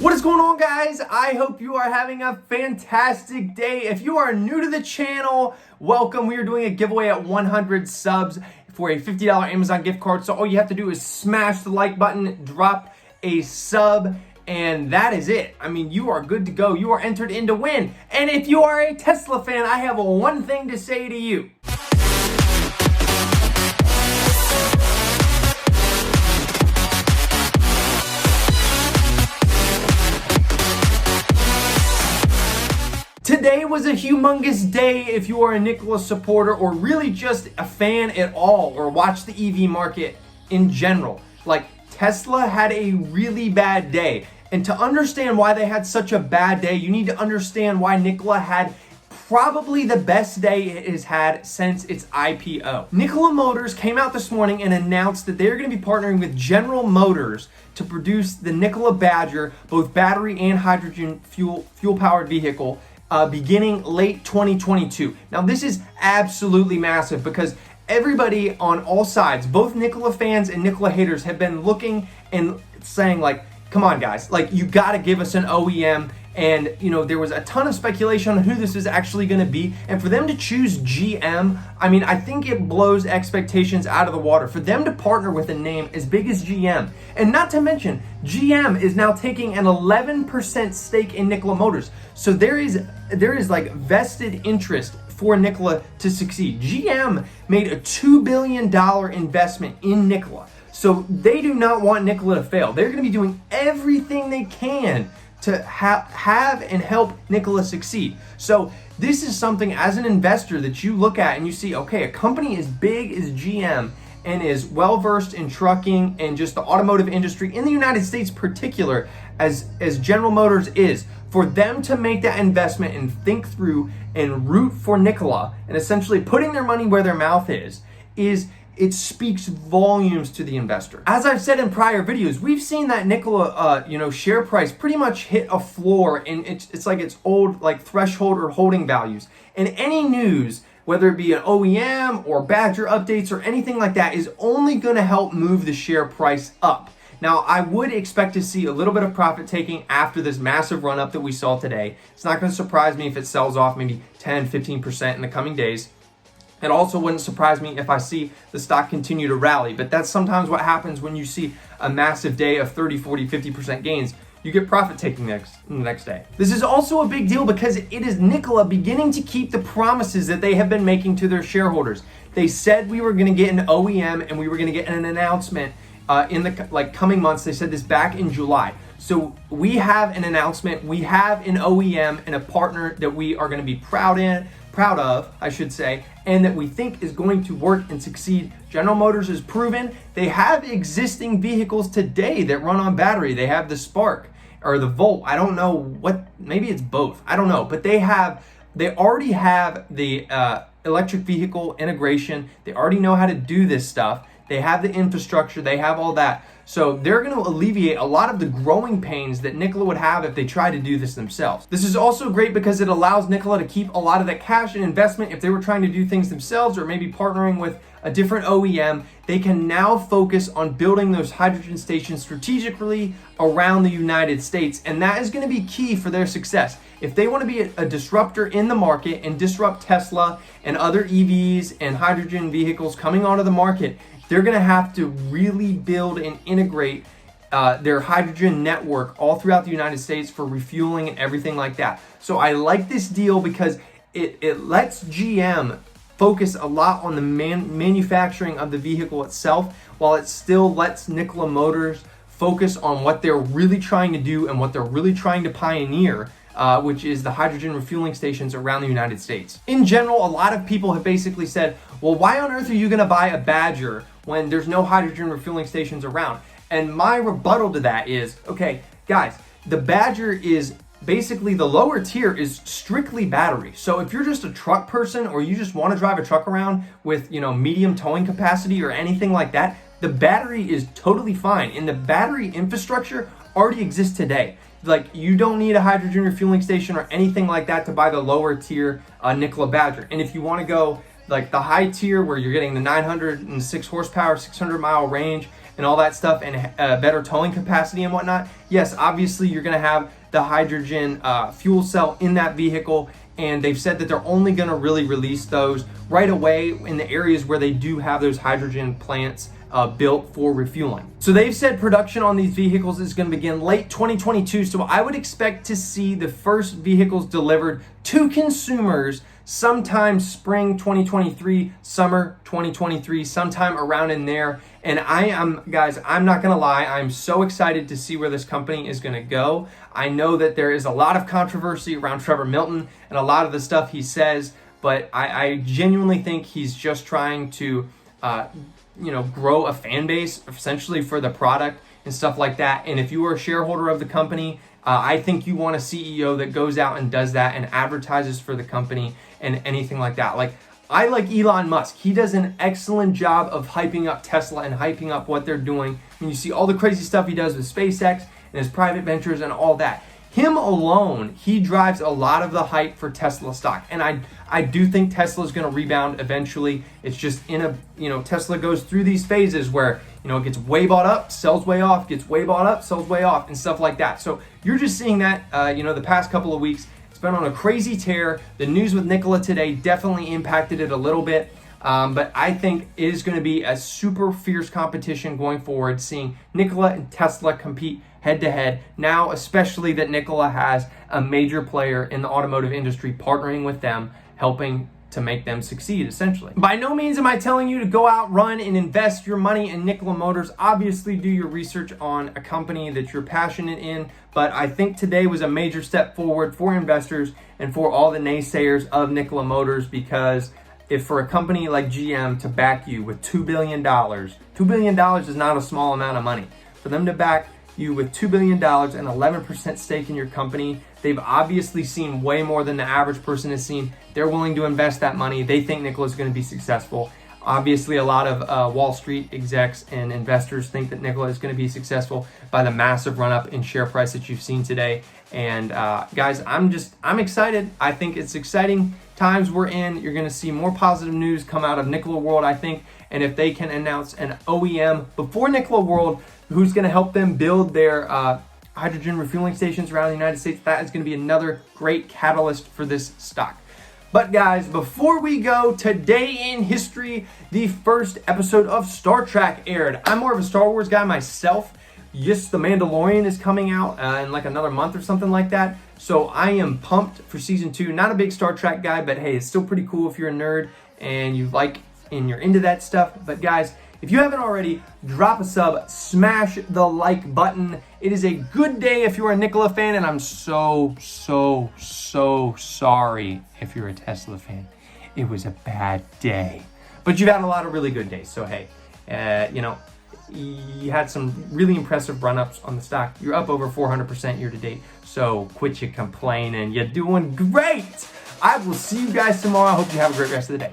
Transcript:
What is going on, guys? I hope you are having a fantastic day. If you are new to the channel, welcome. We are doing a giveaway at 100 subs for a $50 Amazon gift card. So all you have to do is smash the like button, drop a sub, and that is it. I mean, you are good to go. You are entered in to win. And if you are a Tesla fan, I have one thing to say to you. Today was a humongous day if you are a Nikola supporter or really just a fan at all or watch the EV market in general. Like, Tesla had a really bad day. And to understand why they had such a bad day, you need to understand why Nikola had probably the best day it has had since its IPO. Nikola Motors came out this morning and announced that they're going to be partnering with General Motors to produce the Nikola Badger, both battery and hydrogen fuel-powered vehicle, beginning late 2022. Now, this is absolutely massive because everybody on all sides, both Nikola fans and Nikola haters, have been looking and saying, like, come on, guys, like, you got to give us an OEM. And, you know, there was a ton of speculation on who this is actually going to be. And for them to choose GM, I mean, I think it blows expectations out of the water. For them to partner with a name as big as GM, and not to mention, GM is now taking an 11% stake in Nikola Motors. So there is like vested interest for Nikola to succeed. GM made a $2 billion investment in Nikola. So they do not want Nikola to fail. They're going to be doing everything they can to have and help Nikola succeed. So this is something as an investor that you look at and you see, okay, a company as big as GM and is well-versed in trucking and just the automotive industry in the United States particular, as General Motors is, for them to make that investment and think through and root for Nikola and essentially putting their money where their mouth is it speaks volumes to the investor. As I've said in prior videos, we've seen that Nikola, share price pretty much hit a floor, and it's like its old like threshold or holding values. And any news, whether it be an OEM or Badger updates or anything like that, is only going to help move the share price up. Now, I would expect to see a little bit of profit taking after this massive run up that we saw today. It's not going to surprise me if it sells off maybe 10, 15% in the coming days. It also wouldn't surprise me if I see the stock continue to rally, but that's sometimes what happens when you see a massive day of 30, 40, 50% gains. You get profit taking the next day. This is also a big deal because it is Nikola beginning to keep the promises that they have been making to their shareholders. They said we were going to get an OEM and we were going to get an announcement in the coming months. They said this back in July. So we have an announcement, we have an OEM and a partner that we are going to be proud of, I should say, and that we think is going to work and succeed. General Motors has proven they have existing vehicles today that run on battery. They have the Spark or the Volt. I don't know what, maybe it's both. I don't know, but they already have the electric vehicle integration. They already know how to do this stuff. They have the infrastructure, they have all that. So they're going to alleviate a lot of the growing pains that Nikola would have if they tried to do this themselves. This is also great because it allows Nikola to keep a lot of that cash and investment if they were trying to do things themselves or maybe partnering with a different OEM. They can now focus on building those hydrogen stations strategically around the United States, and that is going to be key for their success. If they want to be a disruptor in the market and disrupt Tesla and other EVs and hydrogen vehicles coming onto the market, they're going to have to really build and integrate their hydrogen network all throughout the United States for refueling and everything like that. So I like this deal because it lets GM focus a lot on the manufacturing of the vehicle itself, while it still lets Nikola Motors focus on what they're really trying to do and what they're really trying to pioneer, which is the hydrogen refueling stations around the United States. In general, a lot of people have basically said, well, why on earth are you going to buy a Badger when there's no hydrogen refueling stations around? And my rebuttal to that is, okay, guys, the Badger is basically, the lower tier is strictly battery. So if you're just a truck person or you just want to drive a truck around with, medium towing capacity or anything like that, the battery is totally fine. And the battery infrastructure already exists today. Like, you don't need a hydrogen refueling station or anything like that to buy the lower tier Nikola Badger. And if you want to go like the high tier where you're getting the 906 horsepower, 600 mile range, and all that stuff, and better towing capacity and whatnot, yes, obviously you're going to have the hydrogen fuel cell in that vehicle. And they've said that they're only going to really release those right away in the areas where they do have those hydrogen plants built for refueling. So they've said production on these vehicles is going to begin late 2022. So I would expect to see the first vehicles delivered to consumers sometime spring 2023, summer 2023, sometime around in there. And guys, I'm not gonna lie, I'm so excited to see where this company is gonna go. I know that there is a lot of controversy around Trevor Milton and a lot of the stuff he says, but I genuinely think he's just trying to grow a fan base essentially for the product and stuff like that. And if you are a shareholder of the company, I think you want a CEO that goes out and does that and advertises for the company and anything like that. Like, I like Elon Musk. He does an excellent job of hyping up Tesla and hyping up what they're doing. And you see all the crazy stuff he does with SpaceX and his private ventures and all that. Him alone, he drives a lot of the hype for Tesla stock. And I do think Tesla is going to rebound eventually. It's just Tesla goes through these phases where, it gets way bought up, sells way off, gets way bought up, sells way off, and stuff like that. So you're just seeing that, the past couple of weeks. It's been on a crazy tear. The news with Nikola today definitely impacted it a little bit. But I think it is going to be a super fierce competition going forward, seeing Nikola and Tesla compete head to head. Now, especially that Nikola has a major player in the automotive industry partnering with them, helping to make them succeed, essentially. By no means am I telling you to go out, run, and invest your money in Nikola Motors. Obviously, do your research on a company that you're passionate in, but I think today was a major step forward for investors and for all the naysayers of Nikola Motors, because if for a company like GM to back you with $2 billion, $2 billion is not a small amount of money. For them to back you with $2 billion and 11% stake in your company, they've obviously seen way more than the average person has seen. They're willing to invest that money. They think Nikola is going to be successful. Obviously, a lot of Wall Street execs and investors think that Nikola is going to be successful by the massive run-up in share price that you've seen today. And guys, I'm excited. I think it's exciting times we're in. You're going to see more positive news come out of Nikola World, I think. And if they can announce an OEM before Nikola World, who's going to help them build their hydrogen refueling stations around the United States, that is going to be another great catalyst for this stock. But guys, before we go, today in history, the first episode of Star Trek aired. I'm more of a Star Wars guy myself. Yes, The Mandalorian is coming out in like another month or something like that. So I am pumped for season 2. Not a big Star Trek guy, but hey, it's still pretty cool if you're a nerd and you're into that stuff. But guys, if you haven't already, drop a sub, smash the like button. It is a good day if you're a Nikola fan, and I'm so sorry if you're a Tesla fan. It was a bad day. But you've had a lot of really good days, so hey, you had some really impressive run-ups on the stock. You're up over 400% year to date, so quit your complaining. You're doing great. I will see you guys tomorrow. I hope you have a great rest of the day.